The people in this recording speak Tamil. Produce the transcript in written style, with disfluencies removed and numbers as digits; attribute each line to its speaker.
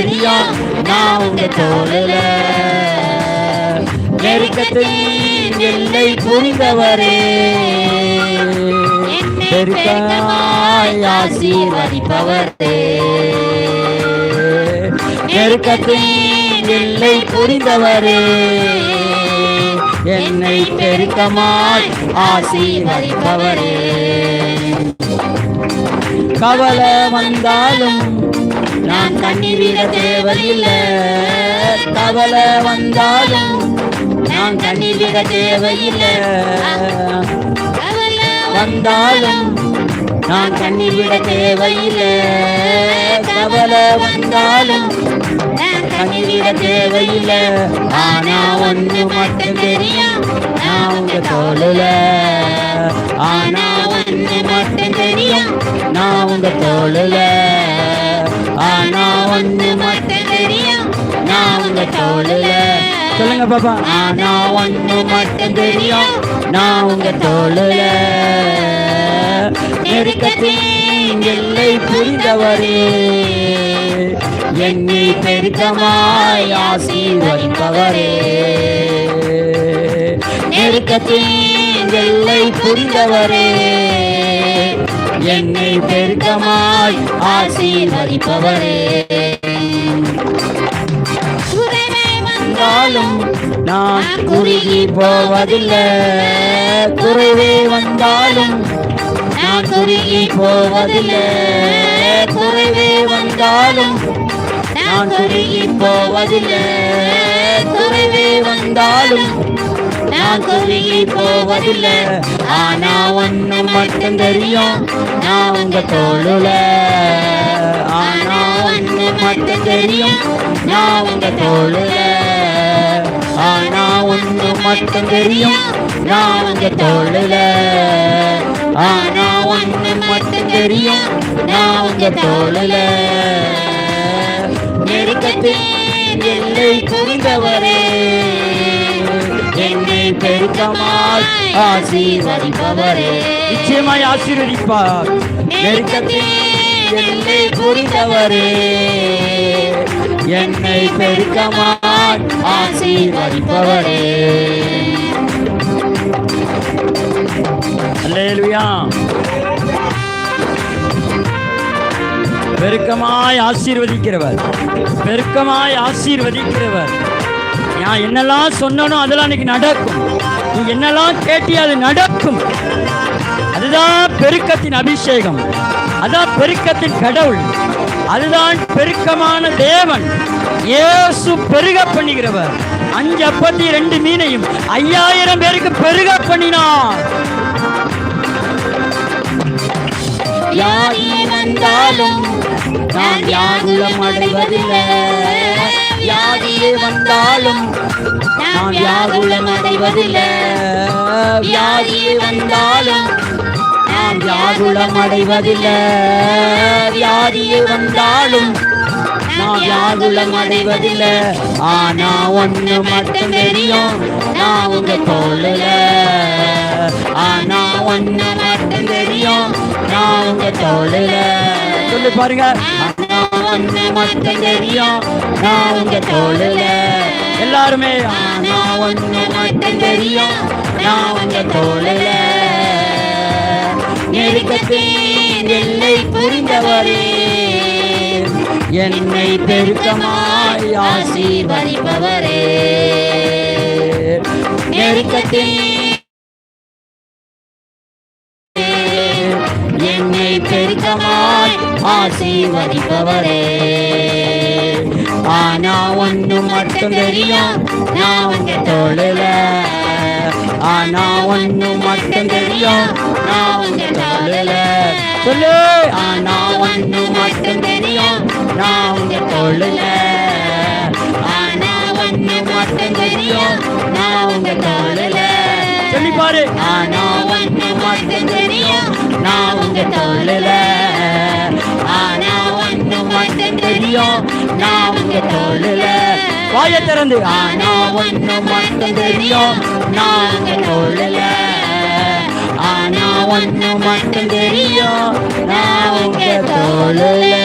Speaker 1: தெரியும், நான் உங்க தோளுல. நெருக்கத்தின் எல்லை புரிந்தவரே, பெருக்கமாய் ஆசீர்வதிப்பவரே. நெருக்கத்தின் எல்லை புரிந்தவரே, என்னை பெருக்கமாய் ஆசீர்வதிப்பவரே. கவலை வந்தாலும் நான் கண்ணீர் விட தேவையில்லை. கவலை வந்தாலும் நான் கண்ணீர் விட தேவையில்லை. வந்தாலும் நான் கண்ணீர் விட தேவையில்லை. கவலை வந்தாலும் கண்ணீர் விட தேவையில்லை. ஆனா ஒண்ணு மட்டும் தெரியும், நான் உங்க தோளுல. ஆனா ஒண்ணு மட்டும் தெரியும், நான் உங்க தோளுல. ஆனா ஒண்ணு மட்டும் தெரியும், நான் உங்க தோளுல. சொல்லுங்க பாப்பா. ஆனா ஒண்ணு மட்டும் தெரியும், நான் உங்க தோளுல. நெருக்கத்தின் எல்லை புரிந்தவரே, என்னை பெருக்கமாய் ஆசீர்வதிப்பவரே. நெருக்கத்தின் எல்லை புரிந்தவரே, என்னை பெருக்கமாய் ஆசீர்வதிப்பவரே. வந்தாலும் நான் குறுகி போவதில்லை. குறைவே வந்தாலும் நான் குறுகி போவதில்லை. குறைவே வந்தாலும் நான் குறுகி போவதில்லை. குறைவே வந்தாலும் நான் குறுகி போவதில்லை. ஆனா ஒண்ணு மட்டும் தெரியும், நான் உங்க தோளுல. ஆனா ஒண்ணு மட்டும் தெரியும், நான் உங்க தோளுல. ஆனா ஒண்ணு மட்டும் தெரியும், நான் உங்க தோளுல. ஆனா ஒண்ணு மட்டும் தெரியும், நான் உங்க தோளுல. நெருக்கத்தின் எல்லை புரிந்தவரே, என்னை பெருக்கமாய் ஆசீர்வதிப்பவரே. நிச்சயமாய் ஆசீர்வதிப்பார். நெருக்கத்தின் எல்லை புரிந்தவரே, என்னை பெருக்கமாய் ஆசீர்வதிப்பவரே. அல்லேலூயா. பெருக்கமாய் ஆசீர்வதிக்கிறவர், பெருக்கமாய் ஆசீர்வதிக்கிறவர். நான் என்னெல்லாம் சொன்னனோ அதெல்லாம் இன்னைக்கு நடக்கும். நீ என்னெல்லாம் கேட்டியோ அது நடக்கும். அதுதான் பெருக்கத்தின் அபிஷேகம், அதான் பெருக்கத்தின் கடவுள், அதுதான் பெருக்கமான தேவன். இயேசு பெருக பண்ணுகிறவர். 5 அப்பத்தையும் 2 மீனையும் 5000 பேருக்கு பெருக பண்ணினார்.
Speaker 2: வியாதி வந்தாலும் நான் வியாகுலம் அடைவதில்லை.
Speaker 1: வியாதியே வந்தாலும்
Speaker 2: நான் வியாகுலம் அடைவதில்லை.
Speaker 1: வியாதியே வந்தாலும் நான் வியாகுலம் அடைவதில்லை. வியாதியே வந்தாலும் நான் வியாகுலம் அடைவதில்லை. ஆனா ஒண்ணு மட்டும் தெரியும், நான் உங்க தோளுல. ஆனா ஒண்ணு மட்டும் தெரியும், நான் உங்க தோளுல. சொல்லி பாருங்க. ஆனா ஒண்ணு மட்டும் தெரியும், நான் உங்க தோளுல. எல்லாருமே. ஆனா ஒண்ணு மட்டும் தெரியும், நான் உங்க தோளுல. நெருக்கத்தின் எல்லை புரிந்தவரே, என்னை பெருக்கமாய் ஆசீர்வதிப்பவரே. நெருக்கத்தின் என்னை பெருக்கமாய் ஆசீர்வதிப்பவரே. ஆனா ஒண்ணு மட்டும் தெரியும், நான் உங்க தோளுல. ஆனா ஒண்ணு மட்டும் தெரியும், நான் உங்க தோளுல. சொல்லு. ஆனா ஒண்ணு மட்டும் தெரியும், நான் உங்க தோளுல. ஆனா ஒண்ணு மட்டும் தெரியும், நான் உங்க தோளுல. சொல்லி பாரு. ஆனா ஒண்ணு மட்டும் தெரியும், நான் உங்க தோளுல. ஆனா ஒண்ணு மட்டும் தெரியும், நான் உங்க தோளுல. வாயை திறந்து. ஆனா ஒண்ணு மட்டும் தெரியும், நான் உங்க தோளுல. ஆனா ஒண்ணு மட்டும் தெரியும், நான் உங்க தோளுல.